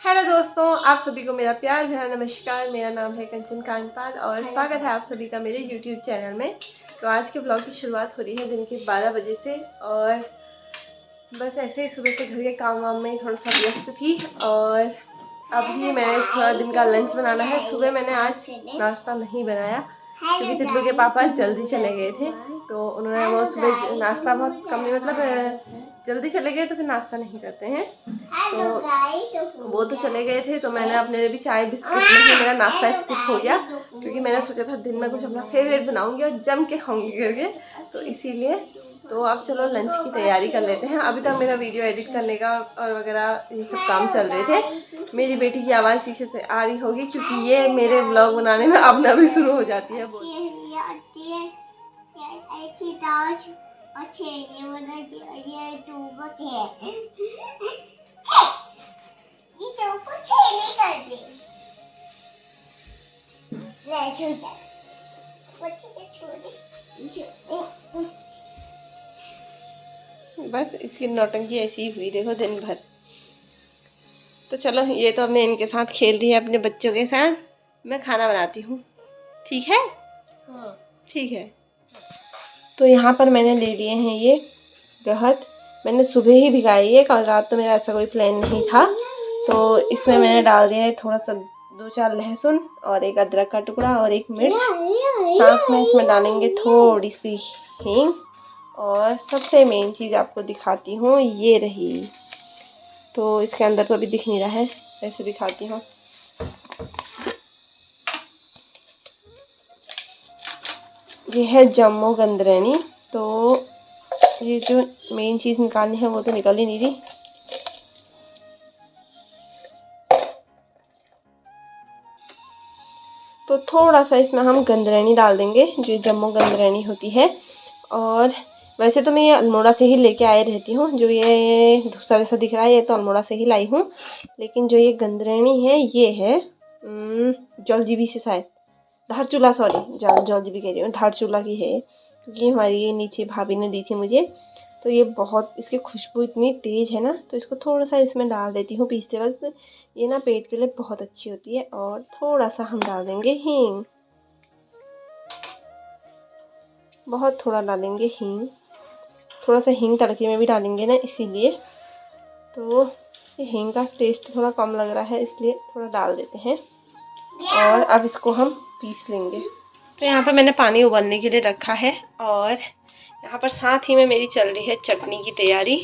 Hello दोस्तों, आप सभी को मेरा प्यार भरा नमस्कार। मेरा नाम है कंचन कांडपाल और स्वागत है आप सभी का मेरे YouTube चैनल में। तो आज के ब्लॉग की शुरुआत हो रही है दिन के 12 बजे से और बस ऐसे ही सुबह से घर के काम वाम में थोड़ा सा व्यस्त थी। और अभी मैंने थोड़ा दिन का लंच बनाना है। सुबह मैंने आज नाश्ता नहीं बनाया क्योंकि तितलू के पापा जल्दी चले गए थे, तो उन्होंने वो सुबह नाश्ता बहुत कम नहीं, मतलब जल्दी चले गए तो फिर नाश्ता नहीं करते हैं, तो वो तो चले गए थे। तो मैंने अपने लिए भी चाय बिस्किट में ही मेरा नाश्ता स्किप हो गया क्योंकि मैंने सोचा था दिन में कुछ अपना फेवरेट बनाऊंगी और जम के खाऊंगी करके, तो इसीलिए। तो अब चलो लंच की तैयारी कर लेते हैं। अभी तक मेरा वीडियो एडिट करने का और वगैरह ये सब काम चल रहे थे। मेरी बेटी की आवाज़ पीछे से आ रही होगी क्योंकि ये मेरे व्लॉग बनाने में अपना भी शुरू हो जाती है। बस इसकी नौटंकी ऐसी ही हुई देखो दिन भर। तो चलो, ये तो हमने इनके साथ खेल रही है अपने बच्चों के साथ। मैं खाना बनाती हूँ, ठीक है? हाँ ठीक है। तो यहाँ पर मैंने ले लिए हैं ये गहत। मैंने सुबह ही भिगाई है, कल रात तो मेरा ऐसा कोई प्लान नहीं था। तो इसमें मैंने डाल दिया है थोड़ा सा 2-4 लहसुन और एक अदरक का टुकड़ा और एक मिर्च। साथ में इसमें डालेंगे थोड़ी सी हींग और सबसे मेन चीज़ आपको दिखाती हूँ, ये रही। तो इसके अंदर तो अभी दिख नहीं रहा है, ऐसे दिखाती हूँ। ये है जम्मू गंदरेनी। तो ये जो मेन चीज़ निकालनी है वो तो निकल ही नहीं रही। तो थोड़ा सा इसमें हम गंदरेनी डाल देंगे, जो जम्मू गंदरेनी होती है। और वैसे तो मैं ये अल्मोड़ा से ही लेके आए रहती हूँ, जो ये दूसरा जैसा दिख रहा है ये तो अल्मोड़ा से ही लाई हूँ। लेकिन जो ये गंदरेनी है ये है जौलजीबी से, शायद धारचूला, सॉरी जौलजीबी कह रही हूँ, धारचूला की है क्योंकि हमारी नीचे भाभी ने दी थी मुझे। तो ये बहुत, इसकी खुशबू इतनी तेज़ है ना, तो इसको थोड़ा सा इसमें डाल देती हूँ पीसते वक्त। ये ना पेट के लिए बहुत अच्छी होती है। और थोड़ा सा हम डाल देंगे हींग, बहुत थोड़ा डालेंगे हींग। थोड़ा सा हींग तड़के में भी डालेंगे ना, इसीलिए। तो ये हींग का टेस्ट थोड़ा कम लग रहा है इसलिए थोड़ा डाल देते हैं। और अब इसको हम पीस लेंगे। तो यहाँ पर मैंने पानी उबलने के लिए रखा है और यहाँ पर साथ ही में मेरी चल रही है चटनी की तैयारी।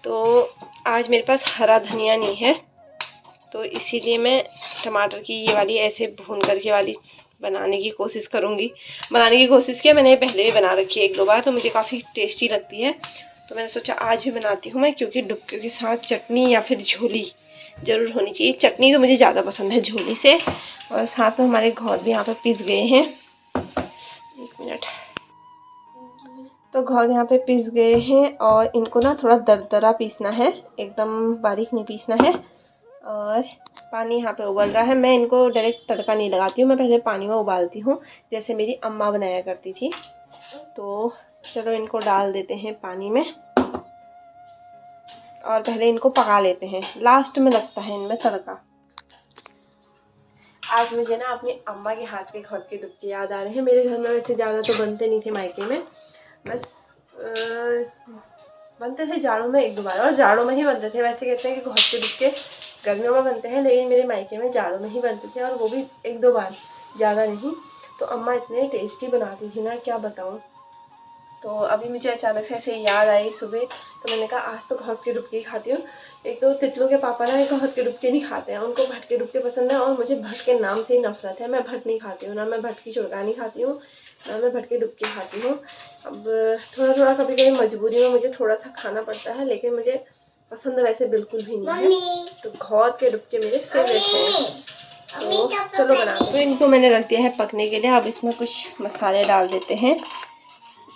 तो आज मेरे पास हरा धनिया नहीं है, तो इसीलिए मैं टमाटर की ये वाली ऐसे भून करके वाली बनाने की कोशिश करूँगी। बनाने की कोशिश किया मैंने, पहले भी बना रखी है 1-2 बार, तो मुझे काफ़ी टेस्टी लगती है। तो मैंने सोचा आज भी बनाती हूँ मैं, क्योंकि डुबकियों के साथ चटनी या फिर झोली ज़रूर होनी चाहिए। चटनी तो मुझे ज़्यादा पसंद है झोली से। और साथ में हमारे घौद भी यहाँ पर पिस गए हैं। 1 मिनट। तो घौद यहाँ पे पिस गए हैं और इनको ना थोड़ा दरदरा पीसना है, एकदम बारीक नहीं पीसना है। और पानी यहाँ पे उबल रहा है। मैं इनको डायरेक्ट तड़का नहीं लगाती हूँ, मैं पहले पानी में उबालती हूँ जैसे मेरी अम्मा बनाया करती थी। तो चलो इनको डाल देते हैं पानी में और पहले इनको पका लेते हैं, लास्ट में लगता है इनमें तड़का। आज मुझे ना अपनी अम्मा के हाथ के घौद के डुबके याद आ रहे हैं। मेरे घर में वैसे ज़्यादा तो बनते नहीं थे मायके में, बस बनते थे जाड़ों में 1-2 बार, और जाड़ों में ही बनते थे। वैसे कहते हैं कि घौद के डुबके गर्मियों में बनते हैं, लेकिन मेरे मायके में जाड़ों में ही बनते थे और वो भी 1-2 बार, ज़्यादा नहीं। तो अम्मा इतने टेस्टी बनाती थी ना, क्या बताऊँ। तो अभी मुझे अचानक से ऐसे याद आई सुबह, तो मैंने कहा आज तो घौद के डुबके ही खाती हूँ। एक तो तितलू के पापा ना घौद के डुबके नहीं खाते हैं, उनको भट के डुबके पसंद है और मुझे भट के नाम से ही नफरत है। मैं भट नहीं खाती हूँ, ना मैं भट की चुड़कानी खाती हूँ, ना मैं भट के डुबके खाती हूँ। अब थोड़ा थोड़ा कभी कभी मजबूरी में मुझे थोड़ा सा खाना पड़ता है, लेकिन मुझे पसंद वैसे बिल्कुल भी नहीं है। तो घौद के डुबके मेरे फेवरेट हैं। तो चलो बनाते हैं। तो इनको मैंने रख दिया है पकने के लिए। अब इसमें कुछ मसाले डाल देते हैं।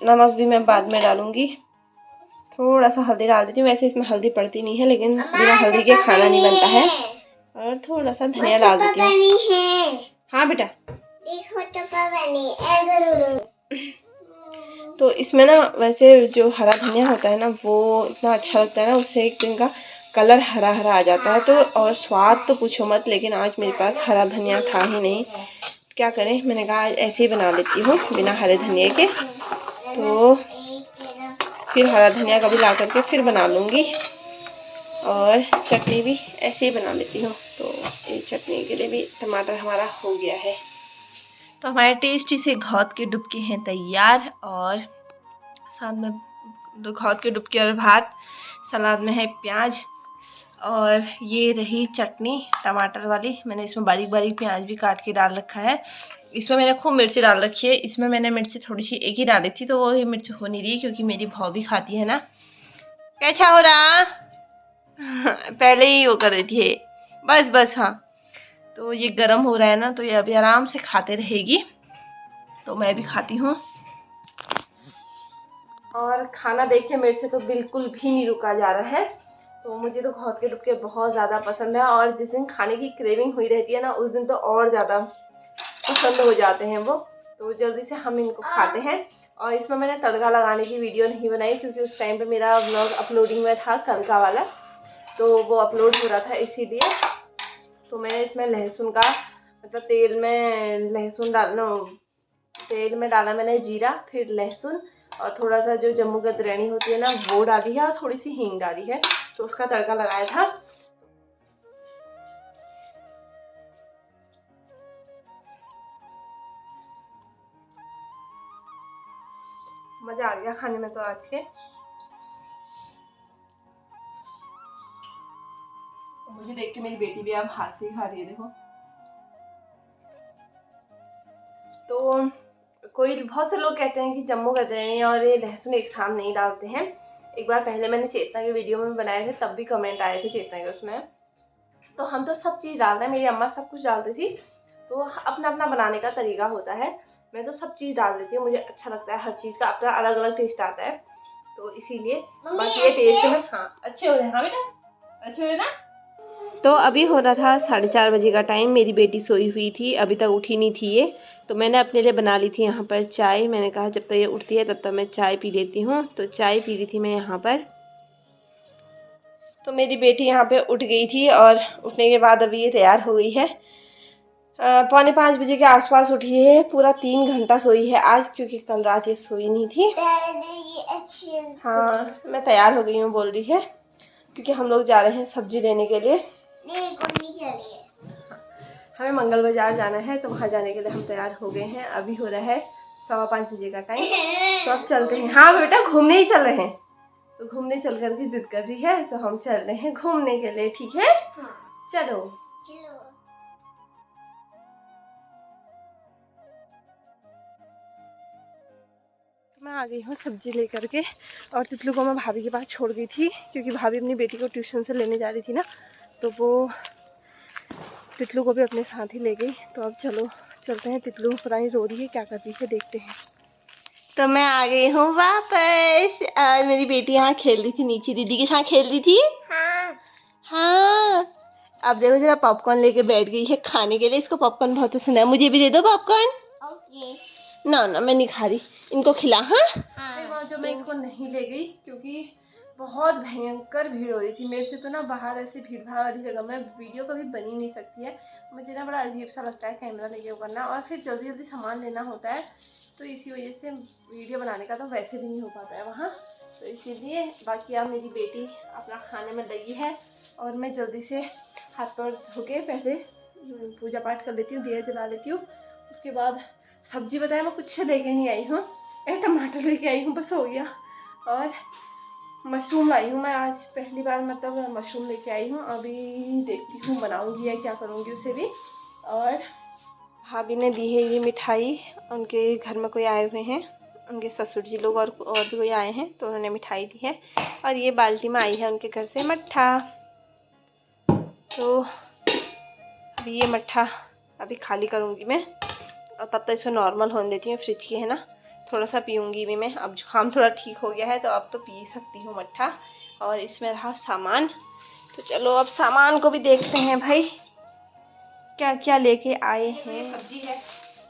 नमक भी मैं बाद में डालूंगी। थोड़ा सा हल्दी डाल देती हूँ, वैसे इसमें हल्दी पड़ती नहीं है, लेकिन बिना हल्दी के खाना नहीं बनता है। और थोड़ा सा धनिया डाल देती हूँ। हाँ बेटा, तो इसमें ना वैसे जो हरा धनिया होता है ना, वो इतना अच्छा लगता है ना, उससे एक दिन का कलर हरा हरा आ जाता है। तो और स्वाद तो पूछो मत, लेकिन आज मेरे पास हरा धनिया था ही नहीं, क्या करें, मैंने कहा आज ऐसे ही बना लेती हूँ बिना हरे धनिया के। तो फिर हरा धनिया कभी ला करके फिर बना लूँगी, और चटनी भी ऐसे ही बना लेती हूँ। तो ये चटनी के लिए भी टमाटर हमारा हो गया है। तो हमारे टेस्टी से घौद के डुबके हैं तैयार, और साथ में घौद के डुबके और भात, सलाद में है प्याज, और ये रही चटनी टमाटर वाली। मैंने इसमें बारीक बारीक प्याज भी काट के डाल रखा है। इसमें मैंने खूब मिर्ची डाल रखी है। इसमें मैंने मिर्ची थोड़ी सी एक ही डाली थी, तो वो ये मिर्च हो नहीं रही क्योंकि मेरी भाव भी खाती है ना। कैसा हो रहा पहले ही वो कर देती है, बस बस। हाँ, तो ये गर्म हो रहा है ना, तो ये अभी आराम से खाते रहेगी, तो मैं भी खाती हूँ। और खाना देख के मेरे से तो बिल्कुल भी नहीं रुका जा रहा है। तो मुझे तो घौद के डुबके बहुत ज़्यादा पसंद है, और जिस दिन खाने की क्रेविंग हुई रहती है ना, उस दिन तो और ज़्यादा पसंद हो जाते हैं वो। तो जल्दी से हम इनको खाते हैं। और इसमें मैंने तड़का लगाने की वीडियो नहीं बनाई क्योंकि उस टाइम पे मेरा व्लॉग अपलोडिंग में था, कल का वाला, तो वो अपलोड हो रहा था, इसीलिए। तो मैंने इसमें लहसुन का मतलब तेल में डाला मैंने जीरा, फिर लहसुन, और थोड़ा सा जो जम्मू गदरैनी होती है ना वो डाली है, और थोड़ी सी हींग डाली है, तो उसका तड़का लगाया था। मजा आ गया खाने में तो आज के। मुझे देख के मेरी बेटी भी अब हाथ से खा रही है, देखो। तो बहुत से लोग कहते हैं कि जम्मू गदरैनी और ये लहसुन एक साथ नहीं डालते हैं। एक बार पहले मैंने चेतना के वीडियो में बनाए थे, तब भी कमेंट आए थे चेतना के उसमें। तो हम तो सब चीज़ डालते हैं, मेरी अम्मा सब कुछ डालती थी। तो अपना अपना बनाने का तरीका होता है। मैं तो सब चीज़ डाल देती हूँ, मुझे अच्छा लगता है, हर चीज़ का अपना अलग अलग टेस्ट आता है, तो इसीलिए बाकी ये टेस्ट में हाँ अच्छे हो रहे हैं। हाँ बेटा, अच्छे हो रहे ना। तो अभी हो रहा था 4:30 बजे का टाइम, मेरी बेटी सोई हुई थी, अभी तक उठी नहीं थी ये। तो मैंने अपने लिए बना ली थी यहाँ पर चाय। मैंने कहा जब तक ये उठती है तब तक मैं चाय पी लेती हूँ, तो चाय पी रही थी मैं यहाँ पर। तो मेरी बेटी यहाँ पे उठ गई थी, और उठने के बाद अभी ये तैयार हो गई है। 4:45 बजे के आसपास उठी है, पूरा 3 घंटा सोई है आज, क्योंकि कल रात ये सोई नहीं थी। हाँ, मैं तैयार हो गई हूँ बोल रही है, क्योंकि हम लोग जा रहे हैं सब्जी लेने के लिए। हमें मंगल बाजार जाना है, तो वहाँ जाने के लिए हम तैयार हो गए हैं। अभी हो रहा है 5:15 बजे का टाइम, तो अब चलते हैं। हाँ बेटा, घूमने ही चल रहे हैं। तो घूमने चल कर की जिद कर रही है, तो हम चल रहे हैं घूमने के लिए, ठीक है? हाँ। चलो। मैं आ गई हूँ सब्जी लेकर के, और तितलू को मैं भाभी के पास छोड़ गई थी, क्योंकि भाभी अपनी बेटी को ट्यूशन से लेने जा रही थी ना, तो वो तितलू को भी अपने साथ ही ले गई। तो अब चलो चलते हैं। तितलू पता नहीं रो रही है, क्या कर रही है, देखते हैं। तो मैं आ गई हूँ वापस, और मेरी बेटी यहाँ खेल रही थी, नीचे दीदी के साथ खेल रही थी। हाँ हाँ। अब देखो जरा, पॉपकॉर्न लेके बैठ गई है खाने के लिए। इसको पॉपकॉर्न बहुत पसंद है, मुझे भी दे दो पॉपकॉर्न। ओके। ना ना, मैं नहीं खा रही, इनको खिला। हाँ, जो मैं इसको नहीं ले गई क्योंकि बहुत भयंकर भीड़ हो रही थी। मेरे से तो ना बाहर ऐसी भीड़ भाड़ वाली जगह में वीडियो कभी बनी नहीं सकती है। मुझे ना बड़ा अजीब सा लगता है कैमरा लेके वो करना, और फिर जल्दी जल्दी सामान लेना होता है, तो इसी वजह से वीडियो बनाने का तो वैसे भी नहीं हो पाता है वहाँ, तो इसीलिए। बाकी अब मेरी बेटी अपना खाने में लगी है, और मैं जल्दी से हाथ पैर धो के पहले पूजा पाठ कर लेती हूँ, दिया जला लेती हूँ। उसके बाद सब्जी बताया मैं कुछ लेके नहीं आई हूँ, एक टमाटर लेके आई हूँ, बस हो गया। और मशरूम लाई हूँ मैं आज पहली बार, मतलब मशरूम लेके आई हूँ। अभी देखती हूँ बनाऊँगी या क्या करूँगी उसे भी। और भाभी ने दी है ये मिठाई, उनके घर में कोई आए हुए हैं, उनके ससुर जी लोग और भी कोई आए हैं, तो उन्होंने मिठाई दी है। और ये बाल्टी में आई है उनके घर से मट्ठा। तो अभी ये मट्ठा अभी खाली करूँगी मैं, और तब तक इसको नॉर्मल होने देती हूँ, फ्रिज की है ना, थोड़ा सा पीऊँगी भी मैं। अब जुकाम थोड़ा ठीक हो गया है, तो अब तो पी सकती हूँ मट्ठा। और इसमें रहा सामान, तो चलो अब सामान को भी देखते हैं भाई, क्या क्या लेके आए हैं। सब्जी है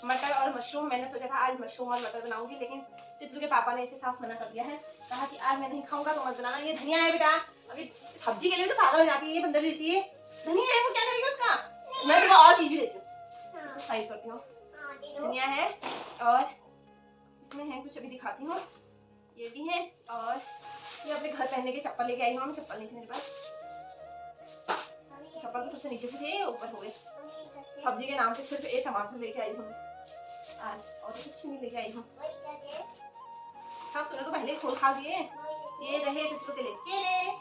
मटर और मशरूम। मैंने सोचा था आज मशरूम और मटर बनाऊंगी, लेकिन तितलू के पापा ने इसे साफ मना कर दिया है, कहा कि आज मैं नहीं खाऊंगा, तो मत बनाना। ये धनिया है बेटा, अभी सब्जी के लिए तो पागल हो जाती है ये बंदर जैसी है। धनिया है वो क्या करेगी उसका? मैं तुम्हें और चीज भी देती हूँ, तो साइड करती हूँ। धनिया है और इसमें है कुछ, अभी दिखाती हूँ। ये भी है और ये अपने घर पहनने के चप्पल लेके आई हूँ। चप्पल नहीं थे मेरे पास, चप्पल तो सबसे नीचे थे, ऊपर हो गए। सब्जी के नाम पे सिर्फ एक टमाटर लेके आई हूँ आज, और कुछ नहीं लेके आई हूँ। सब तूने तो पहले खोल खा दिए। ये रहे तो के लिए केले,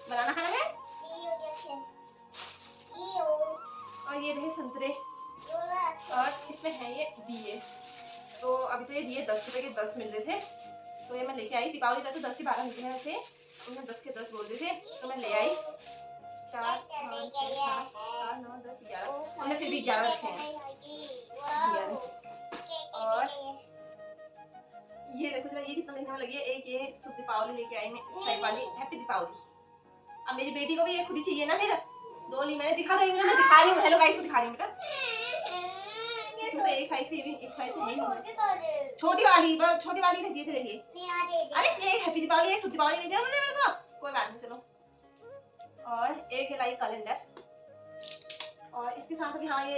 बनाना खाना है, और ये रहे संतरे, और इसमें है ये दिए। तो अभी तो ये दिए 10 रुपए के 10 मिल रहे थे, तो ये मैं लेके आई। दीपावली तक तो 10 के 12 मिलते हैं ऐसे, उन्हें 10 के 10 बोल रहे थे, तो मैं ले आई। 4 5 6 7 8 9 10 11, हमने फिर भी 11 रखे हैं। और ये देखो ये कितना देखने में लगी है। एक ये शुभ दीपावली लेके आई मैं, इस टाइप वाली हैप्पी दीपावली। अब मेरी बेटी को भी ये खुद ही चाहिए ना, फिर दो ली मैंने, दिखा दो मैं दिखा रही हूँ। हेलो गाइस को दिखा रही हूँ बेटा, तो एक साइज से भी, एक साइज से नहीं, छोटी वाली भेजिए तेरे लिए। अरे ये हैप्पी दीपावली, एक शुभ दीपावली भेजिए मेरे को, कोई बात नहीं चलो। और एक है लाइक कैलेंडर, और इसके साथ भी हाँ ये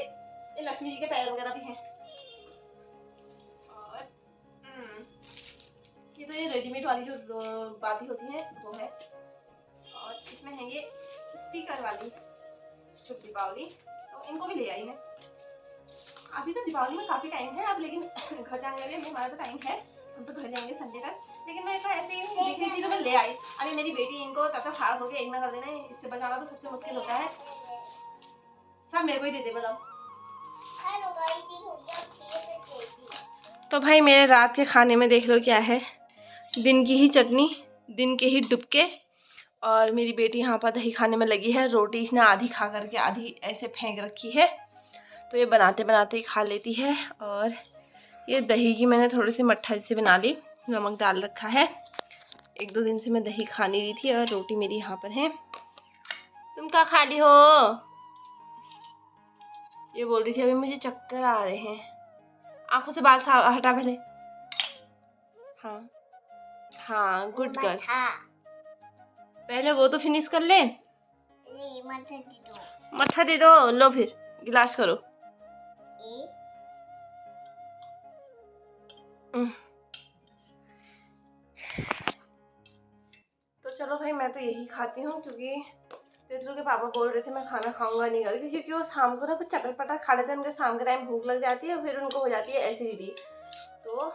लक्ष्मी जी के पैर वगैरह भी हैं। और ये तो ये रेडीमेड वाली जो बाती होती है वो है। और इसमें है ये स्टिकर वाली शुभ दीपावली, तो इनको भी ले आई मैं। अभी तो दीपावली में काफी टाइम है अब, लेकिन घर जाने में हमारा तो टाइम है, हम तो घर जाएंगे संडे तक। लेकिन मैं तो ऐसे ही देख रही थी तो मैं ले आई। अभी मेरी बेटी इनको तब तक हार हो गए, एक ना कर देना, इससे बचाना तो सबसे मुश्किल होता है। सब मेरे को ही दे दे मतलब। तो भाई मेरे रात के खाने में देख लो क्या है, दिन की ही चटनी, दिन के ही डुबके, और मेरी बेटी यहाँ पर दही खाने में लगी है। रोटी इसने आधी खा करके आधी ऐसे फेंक रखी है, तो ये बनाते बनाते ही खा लेती है। और ये दही की मैंने थोड़ी सी मट्ठा जैसे बना ली, नमक डाल रखा है। 1-2 दिन से मैं दही खा नहीं रही थी, और रोटी मेरी यहाँ पर है। तुम क्या खा ली हो? ये बोल रही थी अभी मुझे चक्कर आ रहे हैं। आंखों से बाल हटा पहले। हाँ हाँ गुड गर्ल, पहले वो तो फिनिश कर ले। मत्था दे दो, लो फिर गिलास करो। तो चलो भाई मैं तो यही खाती हूँ, क्योंकि तेतलू के पापा बोल रहे थे मैं खाना खाऊंगा नहीं करके, क्योंकि वो शाम को ना कुछ चटपटा खा लेते हैं, उनके शाम के टाइम भूख लग जाती है, फिर उनको हो जाती है एसिडिटी, तो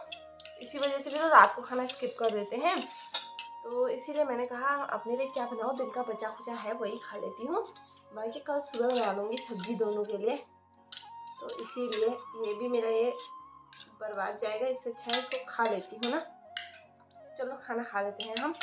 इसी वजह से फिर वो रात को खाना स्किप कर देते हैं। तो इसीलिए मैंने कहा अपने लिए क्या बनाओ, दिन का बचा खुचा है वही खा लेती हूँ, बाकी कल सुबह बना लूँगी सब्जी दोनों के लिए। तो इसीलिए ये भी मेरा ये बर्बाद जाएगा, इससे अच्छा है इसको खा लेती हूँ ना। चलो खाना खा लेते हैं हम।